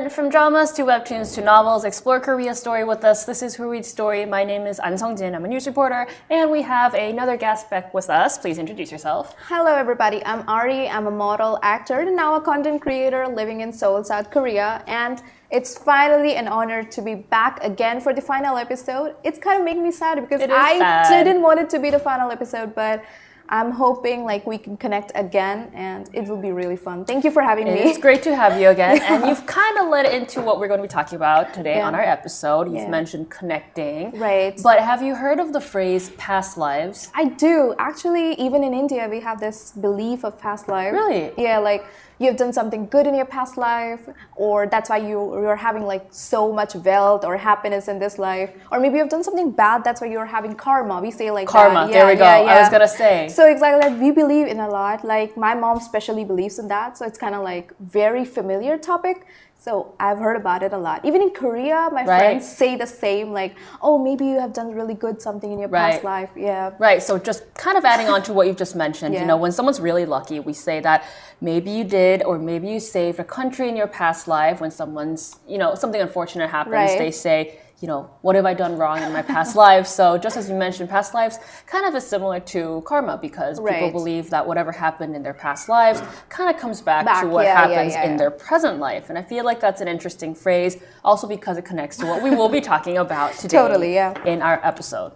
And from dramas to webtoons to novels, explore Korea's story with us. This is Who Reads Story. My name is An Sung-jin. I'm a news reporter, and we have another guest back with us. Please introduce yourself. Hello, everybody. I'm Ari. I'm a model, actor, and now a content creator living in Seoul, South Korea. And it's finally an honor to be back again for the final episode. It's kind of making me sad because I didn't want it to be the final episode, but I'm hoping we can connect again and it will be really fun. Thank you for having me. It's great to have you again. And you've kind of led into what we're going to be talking about today on our episode. You've mentioned connecting. Right. But have you heard of the phrase past lives? I do. Actually, even in India, we have this belief of past life. Really? Yeah, you've done something good in your past life, or that's why you're having so much wealth or happiness in this life, or maybe you've done something bad, that's why you're having karma. We say karma. That. There we go. I was gonna say. So exactly, we believe in a lot. My mom especially believes in that, so it's kind of very familiar topic. So I've heard about it a lot. Even in Korea, my friends say the same, oh, maybe you have done really good something in your past life. Yeah. Right. So just kind of adding on to what you've just mentioned, when someone's really lucky, we say that maybe you did or maybe you saved a country in your past life. When someone's, something unfortunate happens, they say, what have I done wrong in my past life? So just as you mentioned, past lives kind of is similar to karma because people believe that whatever happened in their past lives kind of comes back to what happens in their present life. And I feel like that's an interesting phrase also because it connects to what we will be talking about today in our episode.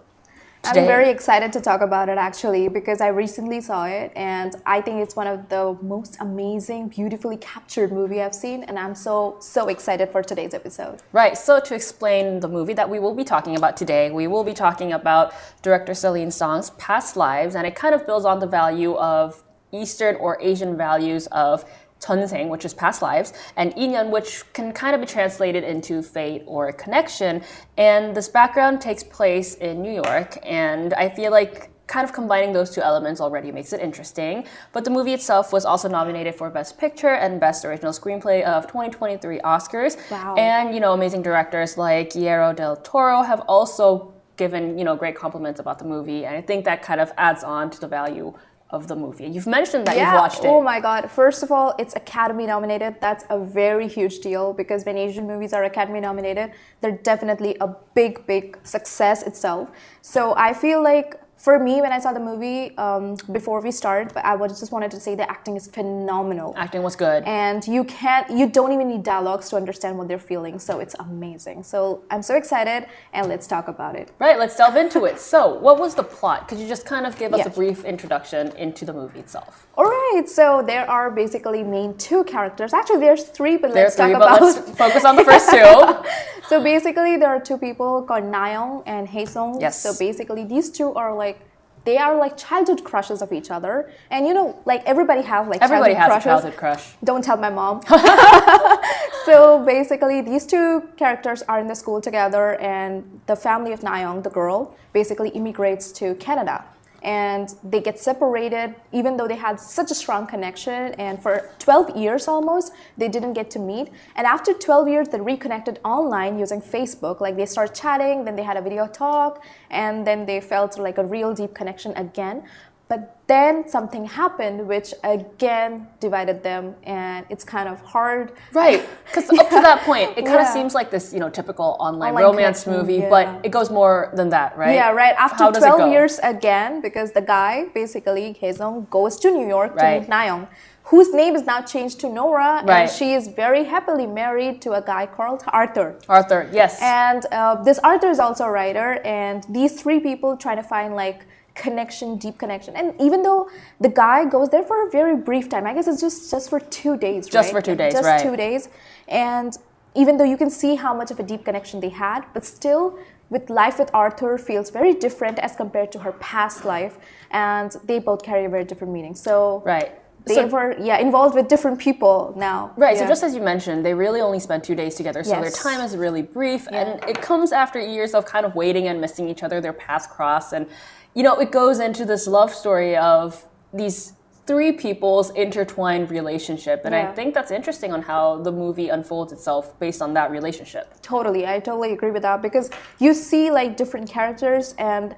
Today. I'm very excited to talk about it actually because I recently saw it and I think it's one of the most amazing, beautifully captured movie I've seen, and I'm so excited for today's episode. Right, so to explain the movie that we will be talking about today, we will be talking about director Celine Song's past lives, and it kind of builds on the value of Eastern or Asian values of 전생, which is past lives, and Inyeon, which can kind of be translated into fate or connection. And this background takes place in New York, and I feel like kind of combining those two elements already makes it interesting. But the movie itself was also nominated for Best Picture and Best Original Screenplay of 2023 Oscars. Wow. And, amazing directors like Guillermo del Toro have also given, great compliments about the movie, and I think that kind of adds on to the value of the movie. You've mentioned that you've watched it. Oh my God. First of all, it's Academy nominated. That's a very huge deal because when Asian movies are Academy nominated, they're definitely a big success itself. So I feel for me, when I saw the movie, before we start, but just wanted to say the acting is phenomenal. Acting was good. And you don't even need dialogues to understand what they're feeling, so it's amazing. So I'm so excited, and let's talk about it. Right, let's delve into it. So what was the plot? Could you just kind of give us a brief introduction into the movie itself? All right, so there are basically main two characters. Actually, there's three, but let's talk about... Let's focus on the first two. So basically, there are two people called Na-young and Hae-sung. Yes. So basically, these two are they are childhood crushes of each other. And everybody has everybody childhood has crushes. a childhood crush. Don't tell my mom. So basically, these two characters are in the school together, and the family of Na-young, the girl, basically immigrates to Canada. And they get separated even though they had such a strong connection, and for 12 years almost they didn't get to meet, and after 12 years they reconnected online using Facebook. They started chatting, then they had a video talk, and then they felt a real deep connection again. But then something happened which again divided them, and it's kind of hard. Right, because up to that point, it kind of seems like this, typical online romance movie, but it goes more than that, right? Yeah, right. After 12 years again, because the guy, basically, Hae-sung, goes to New York to meet Na-young, whose name is now changed to Nora, and she is very happily married to a guy called Arthur. Arthur, yes. And this Arthur is also a writer, and these three people try to find connection, deep connection. And even though the guy goes there for a very brief time, I guess it's just for 2 days, right? Just for 2 days, Just 2 days. And even though you can see how much of a deep connection they had, but still, with life with Arthur feels very different as compared to her past life, and they both carry a very different meaning. So they were involved with different people now. Right, so just as you mentioned, they really only spent 2 days together, so their time is really brief, and it comes after years of kind of waiting and missing each other, their paths cross, and it goes into this love story of these three people's intertwined relationship. And I think that's interesting on how the movie unfolds itself based on that relationship. Totally. I totally agree with that because you see different characters, and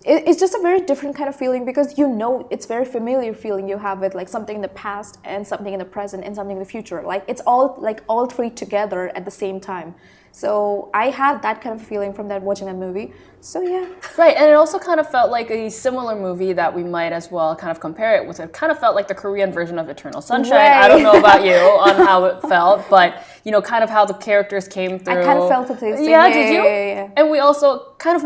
it's just a very different kind of feeling because you know it's very familiar feeling you have with like something in the past and something in the present and something in the future. Like it's all like all three together at the same time. So I had that kind of feeling from that watching that movie. So yeah. Right, and it also kind of felt like a similar movie that we might as well kind of compare it with. It kind of felt like the Korean version of Eternal Sunshine. Right. I don't know about you on how it felt, but you know, kind of how the characters came through. I kind of felt it too. Yeah, did you? Yeah. And we also kind of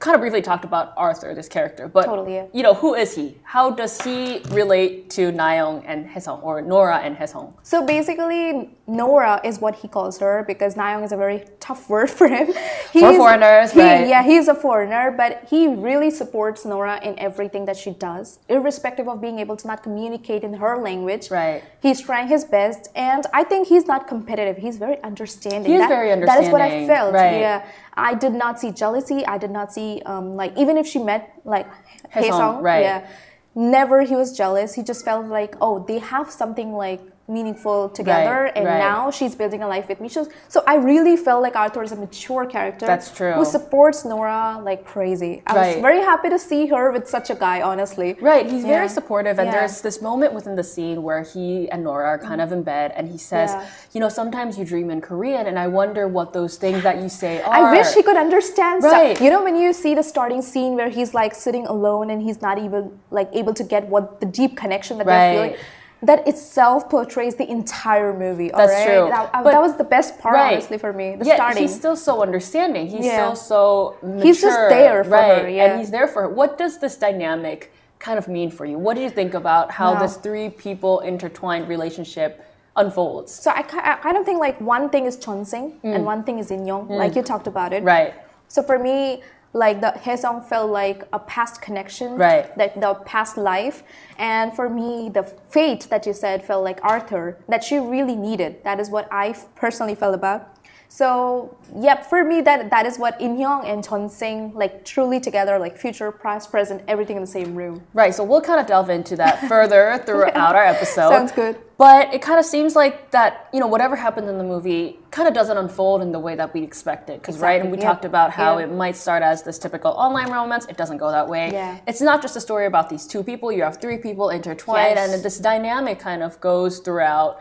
kind of briefly talked about Arthur, this character, but Totally, yeah. you know, who is he? How does he relate to Nayoung and Hae-sung, or Nora and Hae-sung? So basically, Nora is what he calls her because Nayoung is a very tough word for him. For foreigners, right? Yeah, he's a foreigner, but he really supports Nora in everything that she does, irrespective of being able to not communicate in her language. Right. He's trying his best, and I think he's not competitive. He's very understanding. He's very understanding. That is what I felt. Right. Yeah, I did not see jealousy. I did not see like even if she met like Hae-sung, right? Yeah, never he was jealous. He just felt like, oh, they have something like meaningful together, Right, and right. now she's building a life with me. So I really felt like Arthur is a mature character. That's true. Who supports Nora like crazy. I was very happy to see her with such a guy, honestly. Right, he's Yeah. very supportive, and Yeah. there's this moment within the scene where he and Nora are kind of in bed, and he says, Yeah. you know, sometimes you dream in Korean, and I wonder what those things that you say are. I wish he could understand Right. stuff. You know, when you see the starting scene where he's like sitting alone and he's not even like able to get what the deep connection that they're feeling, that itself portrays the entire movie. That's all right? true. That was the best part, Right. honestly, for me. The Yet starting. he's still so understanding. He's Yeah. still so mature. He's just there for right. her, yeah. And he's there for her. What does this dynamic kind of mean for you? What do you think about how Wow. this three people intertwined relationship unfolds? So I kind of think like one thing is Chonseng and one thing is Inyeon, like you talked about it. Right. So for me, like the Hae-sung felt like a past connection, Right. like the past life. And for me, the fate that you said felt like Arthur, that she really needed. That is what I personally felt about. So yeah, for me that is what Inyeon and Chonseng like truly together, like future, past, present, everything in the same room. Right, so we'll kind of delve into that further throughout our episode. Sounds good. But it kind of seems like that, you know, whatever happens in the movie kind of doesn't unfold in the way that we expected. Because, right, and we talked about how it might start as this typical online romance. It doesn't go that way. Yeah. It's not just a story about these two people. You have three people intertwined. Yes. And this dynamic kind of goes throughout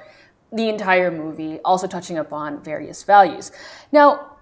the entire movie, also touching upon various values. Now,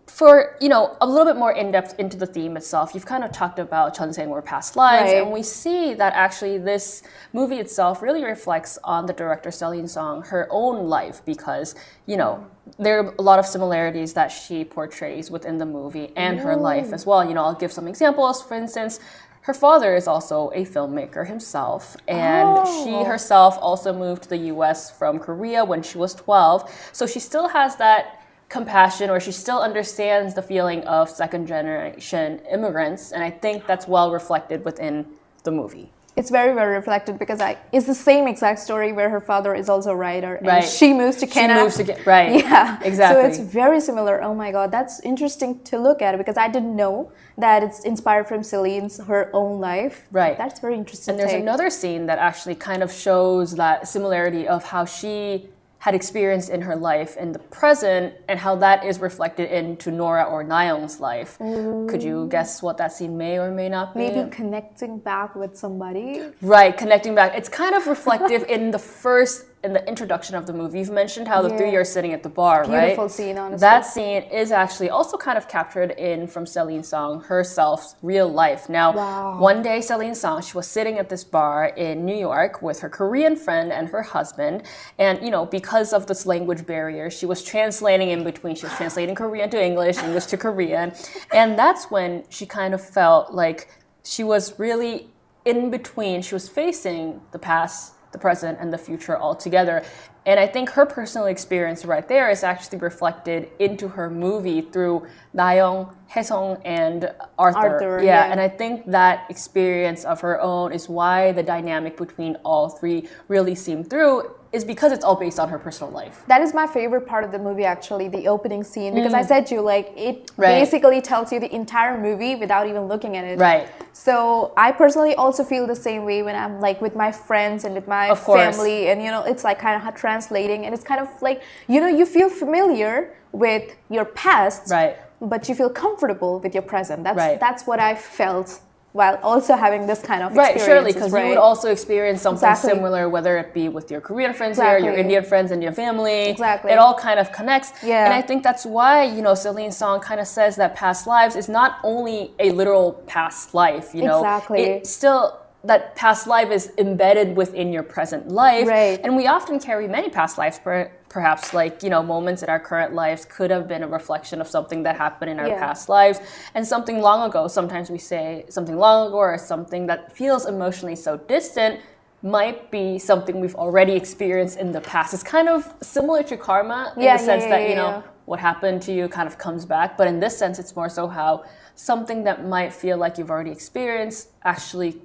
for, you know, a little bit more in-depth into the theme itself, you've kind of talked about Chonseng or past lives, Right. and we see that actually this movie itself really reflects on the director Celine Song, her own life, because, you know, there are a lot of similarities that she portrays within the movie and her life as well. You know, I'll give some examples. For instance, her father is also a filmmaker himself, and she herself also moved to the US from Korea when she was 12. So she still has that compassion, or she still understands the feeling of second generation immigrants, and I think that's well reflected within the movie. It's very, very reflected because it's the same exact story where her father is also a writer and Right. she moves to Canada. She moves to right. Yeah, exactly. So it's very similar. Oh my God, that's interesting to look at because I didn't know that it's inspired from Celine's her own life. Right. That's very interesting. And there's take. another scene that actually kind of shows that similarity of how she had experienced in her life in the present and how that is reflected into Nora or Nayoung's life. Could you guess what that scene may or may not be? Maybe connecting back with somebody. Right, connecting back. It's kind of reflective in the introduction of the movie. You've mentioned how the three are sitting at the bar, right? Beautiful scene, honestly. That scene is actually also kind of captured in from Celine Song herself's real life. Now, one day Celine Song, she was sitting at this bar in New York with her Korean friend and her husband. And, you know, because of this language barrier, she was translating in between. She was translating Korean to English, English to Korean. And that's when she kind of felt like she was really in between. She was facing the past, the present, and the future all together. And I think her personal experience right there is actually reflected into her movie through Nayoung, Hae-sung, and Arthur. Yeah, and I think that experience of her own is why the dynamic between all three really seemed through, is because it's all based on her personal life. That is my favorite part of the movie, actually, the opening scene, because I said to you, like, it Right. basically tells you the entire movie without even looking at it. Right. So I personally also feel the same way when I'm like with my friends and with my Of course. family, and you know, it's like kind of translating, and it's kind of like, you know, you feel familiar with your past, Right. but you feel comfortable with your present. Right. That's what I felt while also having this kind of experience. Right, surely, because you would also experience something Exactly. similar, whether it be with your Korean friends Exactly. here, your Indian friends, Indian family. Exactly. It all kind of connects. Yeah. And I think that's why, you know, Celine's song kind of says that past lives is not only a literal past life, you know. Exactly. It's still that past life is embedded within your present life. Right. And we often carry many past lives, perhaps like, you know, moments in our current lives could have been a reflection of something that happened in our past lives. And something long ago, sometimes we say something long ago or something that feels emotionally so distant might be something we've already experienced in the past. It's kind of similar to karma in the sense that, you know, what happened to you kind of comes back. But in this sense, it's more so how something that might feel like you've already experienced actually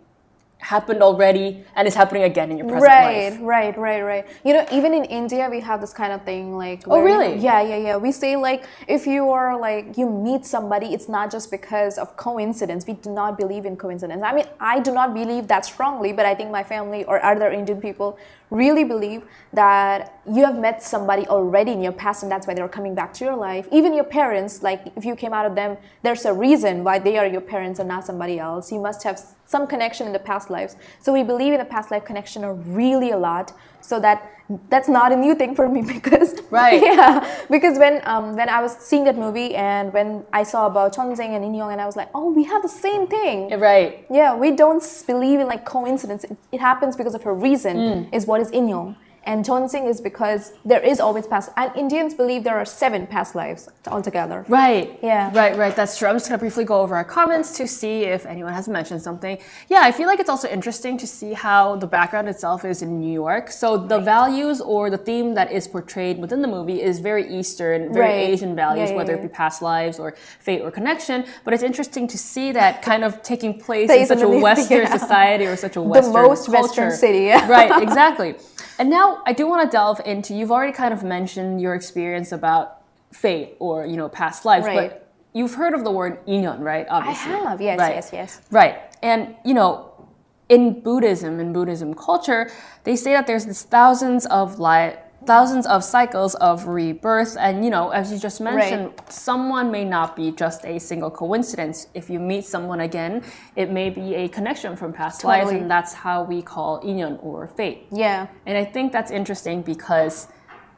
happened already and is happening again in your present life. Right. You know, even in India, we have this kind of thing like... Oh, really? Yeah. We say like, if you are like, you meet somebody, it's not just because of coincidence. We do not believe in coincidence. I mean, I do not believe that strongly, but I think my family or other Indian people really believe that you have met somebody already in your past and that's why they're coming back to your life. Even your parents, like if you came out of them, there's a reason why they are your parents and not somebody else. You must have some connection in the past lives. So we believe in the past life connection really a lot. So that's not a new thing for me because because when I was seeing that movie and when I saw about Chonseng and Inyeon and I was like, oh, we have the same thing. Right. Yeah, we don't believe in like coincidence. It happens because of a reason is what is Inyeon. And Chonseng is because there is always past. And Indians believe there are 7 past lives altogether. Right. Yeah. Right. That's true. I'm just going to briefly go over our comments to see if anyone has mentioned something. Yeah, I feel like it's also interesting to see how the background itself is in New York. So the values or the theme that is portrayed within the movie is very Eastern, very Asian values, whether it be past lives or fate or connection. But it's interesting to see that kind of taking place in such a Western society or such a Western the most culture. Western city. Yeah. Right, exactly. And now I do want to delve into, you've already kind of mentioned your experience about fate or, you know, past lives, but you've heard of the word Inyeon, right? Obviously. I have, yes. Right. And, you know, in Buddhism culture, they say that there's this thousands of cycles of rebirth. And, you know, as you just mentioned, someone may not be just a single coincidence. If you meet someone again, it may be a connection from past lives. And that's how we call Inyeon or fate. Yeah. And I think that's interesting because,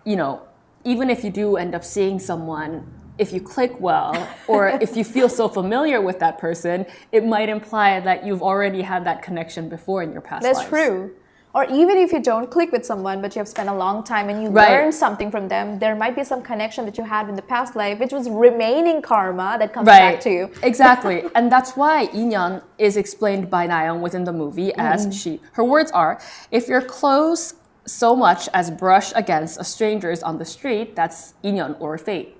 you know, even if you do end up seeing someone, if you click well, or if you feel so familiar with that person, it might imply that you've already had that connection before in your past lives. That's true. Or even if you don't click with someone, but you have spent a long time and you learn something from them, there might be some connection that you had in the past life, which was remaining karma that comes back to you. Exactly. And that's why Inyeon is explained by Nayeon within the movie as her words are, if you're close so much as brush against a stranger's on the street, that's Inyeon or fate.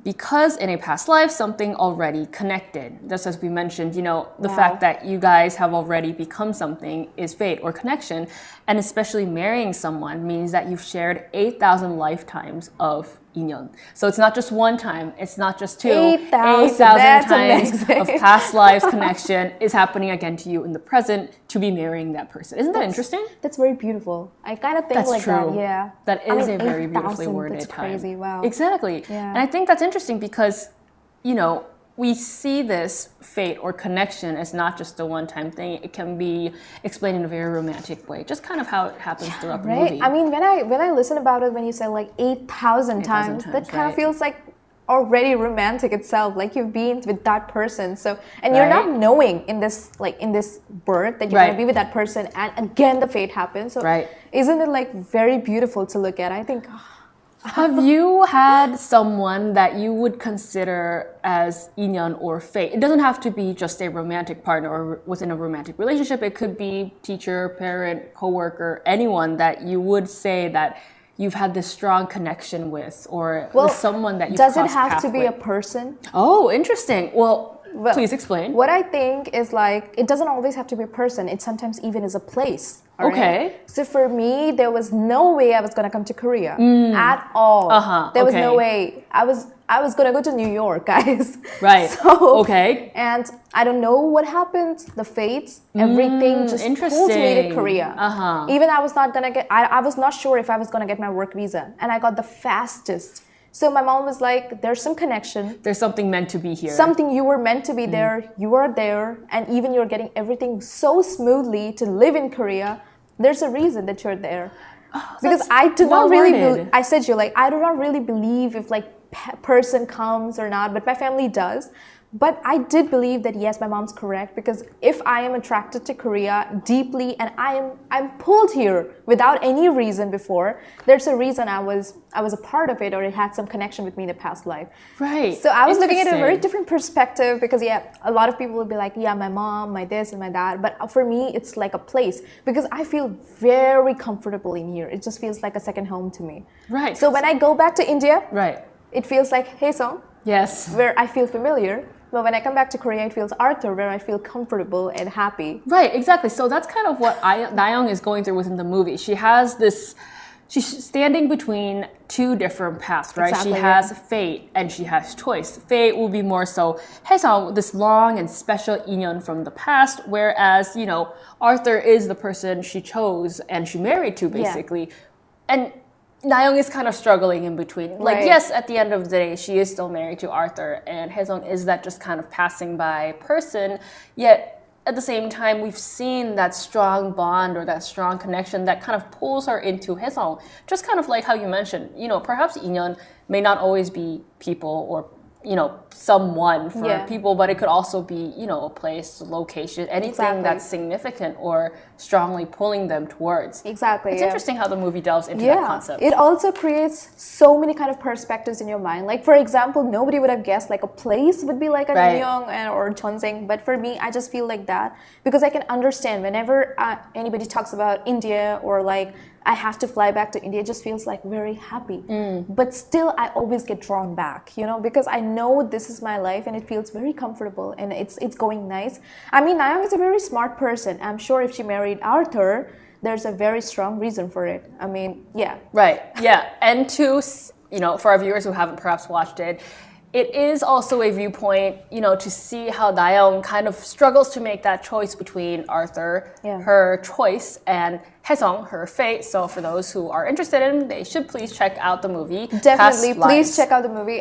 Because in a past life, something already connected. Just as we mentioned, you know, the fact that you guys have already become something is fate or connection. And especially marrying someone means that you've shared 8,000 lifetimes of Inyeon. So it's not just one time, it's not just 2. 8,000 times of past lives connection is happening again to you in the present to be marrying that person. Isn't that interesting? That's very beautiful. I kind of think that, yeah. That is a very beautifully worded that's time. Crazy, wow. Exactly. Yeah. And I think that's interesting because, you know, we see this fate or connection as not just a one-time thing. It can be explained in a very romantic way, just kind of how it happens throughout the movie. I mean, when I listen about it, when you say like 8,000 times, that kind of feels like already romantic itself. Like you've been with that person, so and you're not knowing in this birth that you're gonna be with that person, and again the fate happens. So isn't it like very beautiful to look at? I think. Have you had someone that you would consider as Inyeon or fate? It doesn't have to be just a romantic partner or within a romantic relationship. It could be teacher, parent, coworker, anyone that you would say that you've had this strong connection with, or with someone that you've crossed paths with. Does it have to be a person? Oh, interesting. Well, please explain. What I think is like, it doesn't always have to be a person. It sometimes even is a place. Okay. So for me, there was no way I was gonna come to Korea at all. There was no way. I was gonna go to New York, guys. Right. So, and I don't know what happened. The fates, everything just pulled me to Korea. Even I was not gonna get. I was not sure if I was gonna get my work visa, and I got the fastest So my mom was like, there's some connection. There's something meant to be here. Something you were meant to be there. You are there. And even you're getting everything so smoothly to live in Korea. There's a reason that you're there. Oh, because I do not really worded. I said to you, like, I do not really believe if like person comes or not, but my family does. But I did believe that yes, my mom's correct, because if I am attracted to Korea deeply and I'm pulled here without any reason before, there's a reason I was a part of it, or it had some connection with me in the past life. Right. So I was looking at it in a very different perspective, because a lot of people would be like, yeah, my mom, my this and my that. But for me, it's like a place, because I feel very comfortable in here. It just feels like a second home to me. Right. So when I go back to India, right, it feels like Hae-sung. Yes. Where I feel familiar. But when I come back to Korea, it feels Arthur, where I feel comfortable and happy. Right, exactly. So that's kind of what Nayoung is going through within the movie. She has this, she's standing between two different paths, right? Exactly, she has fate and she has choice. Fate will be more so Hae-sung, this long and special Inyeon from the past, whereas, you know, Arthur is the person she chose and she married to, basically. Yeah. And Nayoung is kind of struggling in between. Like, right. Yes, at the end of the day, she is still married to Arthur, and Hae-sung is that just kind of passing by person. Yet, at the same time, we've seen that strong bond or that strong connection that kind of pulls her into Hae-sung. Just kind of like how you mentioned, you know, perhaps Inyeon may not always be people or, you know, someone for people, but it could also be, you know, a place, a location, anything that's significant or strongly pulling them towards. Exactly. It's interesting how the movie delves into that concept. It also creates so many kind of perspectives in your mind. Like, for example, nobody would have guessed like a place would be like a Inyeon or Chonseng, but for me, I just feel like that because I can understand whenever anybody talks about India or like I have to fly back to India, it just feels like very happy. But still, I always get drawn back, you know, because I know this is my life and it feels very comfortable and it's going nice. I mean, Nayoung is a very smart person. I'm sure if she married Arthur, there's a very strong reason for it. I mean, yeah. Right, yeah. And to, you know, for our viewers who haven't perhaps watched it, it is also a viewpoint, you know, to see how Nayoung kind of struggles to make that choice between Arthur, her choice, and Hae-sung, her fate. So for those who are interested in, they should please check out the movie. Definitely, please check out the movie.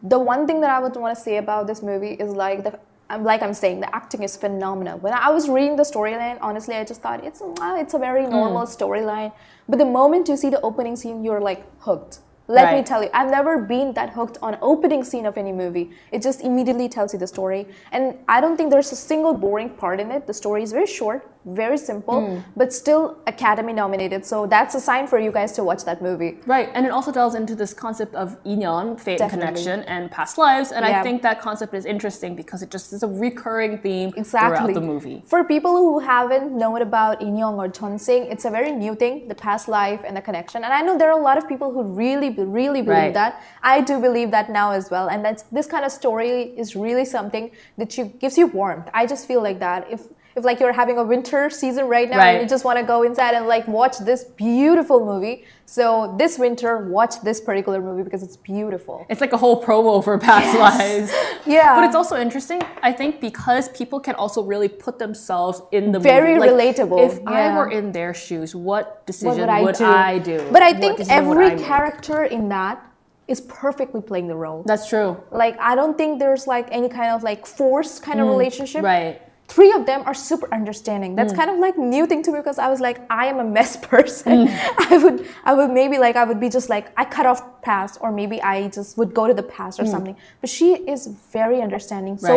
The one thing that I would want to say about this movie is like I'm saying, the acting is phenomenal. When I was reading the storyline, honestly, I just thought it's a very normal storyline. But the moment you see the opening scene, you're like hooked. Let me tell you, I've never been that hooked on opening scene of any movie. It just immediately tells you the story. And I don't think there's a single boring part in it. The story is very short, very simple, but still Academy nominated. So that's a sign for you guys to watch that movie. Right, and it also delves into this concept of Inyeon, fate and connection, and past lives. And I think that concept is interesting because it just is a recurring theme throughout the movie. For people who haven't known about Inyeon or Chonseng, it's a very new thing, the past life and the connection. And I know there are a lot of people who really believe that. I do believe that now as well. And that's this kind of story is really something that gives you warmth. I just feel like that. If like you're having a winter season right now and you just want to go inside and like watch this beautiful movie. So this winter, watch this particular movie because it's beautiful. It's like a whole promo for past lives. Yeah. But it's also interesting, I think, because people can also really put themselves in the very movie. Like, relatable. If I were in their shoes, what decision would I do? But I think every character in that is perfectly playing the role. That's true. Like, I don't think there's like any kind of like forced kind of relationship. Right. 3 of them are super understanding. That's kind of like new thing to me because I was like, I am a mess person. I would maybe like, I would be just like, I cut off past, or maybe I just would go to the past or something. But she is very understanding. But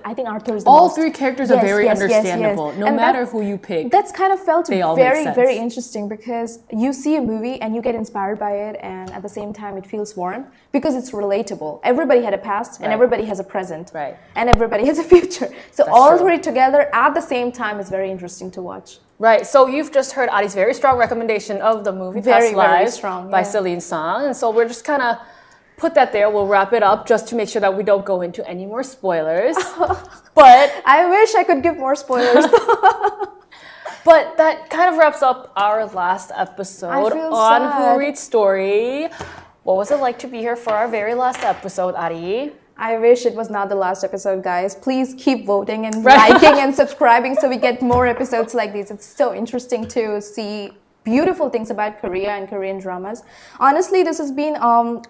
I think Arthur is the All most. 3 characters are very understandable, no matter who you pick. That's kind of felt very, very interesting because you see a movie and you get inspired by it, and at the same time it feels warm because it's relatable. Everybody had a past and everybody has a present. Right. And everybody has a future. So all 3 together at the same time is very interesting to watch. Right, so you've just heard Ari's very strong recommendation of the movie Past Lives by Celine Song. And so we're just kind of put that there. We'll wrap it up just to make sure that we don't go into any more spoilers. But I wish I could give more spoilers. But that kind of wraps up our last episode on Who Reads Story. What was it like to be here for our very last episode, Ari? I wish it was not the last episode, guys. Please keep voting and liking and subscribing so we get more episodes like these. It's so interesting to see beautiful things about Korea and Korean dramas. Honestly, this has been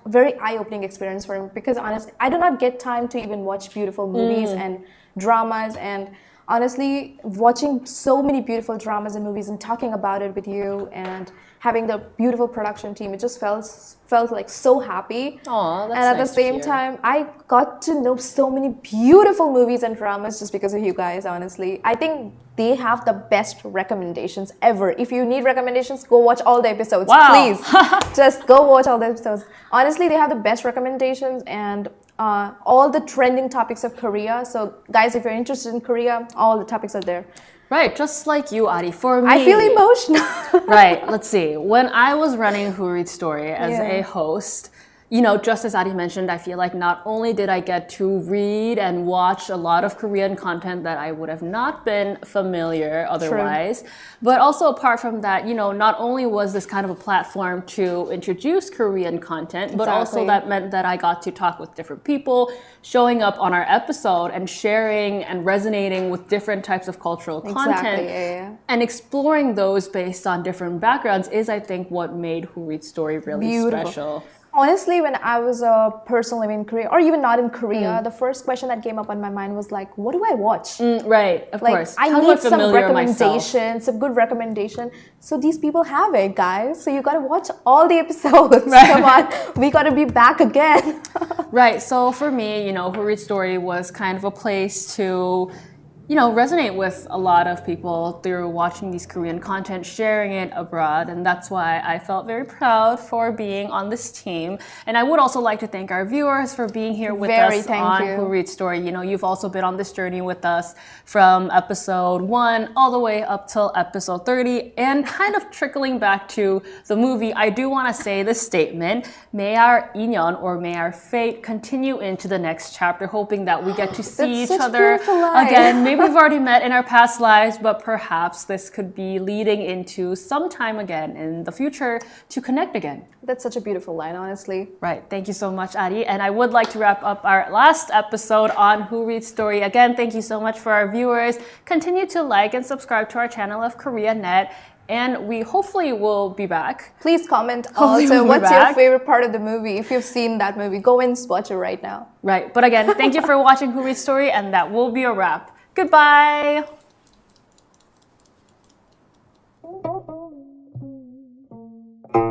very eye-opening experience for me because honestly, I do not get time to even watch beautiful movies and dramas, and honestly, watching so many beautiful dramas and movies and talking about it with you and having the beautiful production team, it just felt like so happy. Aw, that's and at nice the to same hear. time, I got to know so many beautiful movies and dramas just because of you guys, honestly. I think they have the best recommendations ever. If you need recommendations, go watch all the episodes. Wow. Please, just go watch all the episodes. Honestly, they have the best recommendations and all the trending topics of Korea. So guys, if you're interested in Korea, all the topics are there. Right, just like you, Ari. For me, I feel emotional. Right, let's see. When I was running Who Reads Story as Yeah. a host, you know, just as Ari mentioned, I feel like not only did I get to read and watch a lot of Korean content that I would have not been familiar otherwise, but also apart from that, you know, not only was this kind of a platform to introduce Korean content, but also Exactly. that meant that I got to talk with different people, showing up on our episode and sharing and resonating with different types of cultural content. Yeah. And exploring those based on different backgrounds is, I think, what made Who Reads Story really Beautiful. special. Honestly, when I was a person living in Korea, or even not in Korea, the first question that came up on my mind was like, what do I watch? Right, of Like, course. I How do need some familiar myself? recommendation, some good recommendation. So these people have it, guys. So you gotta watch all the episodes. Right. Come on, we gotta be back again. Right, so for me, you know, Who Reads Story was kind of a place to, you know, resonate with a lot of people through watching these Korean content, sharing it abroad, and that's why I felt very proud for being on this team. And I would also like to thank our viewers for being here with us on Who Reads Story. You know, you've also been on this journey with us from episode 1 all the way up till episode 30, and kind of trickling back to the movie. I do want to say this statement: may our Inyeon, or may our fate, continue into the next chapter, hoping that we get to see That's each such other beautiful line. again. Maybe we've already met in our past lives, but perhaps this could be leading into some time again in the future to connect again. That's such a beautiful line, honestly. Right. Thank you so much, Ari. And I would like to wrap up our last episode on Who Reads Story. Again, thank you so much for our viewers. Continue to like and subscribe to our channel of Koreanet. And we hopefully will be back. Please comment Hopefully also, we'll be what's your back. favorite part of the movie? If you've seen that movie, go and watch it right now. Right. But again, thank you for watching Who Reads Story, and that will be a wrap. Goodbye.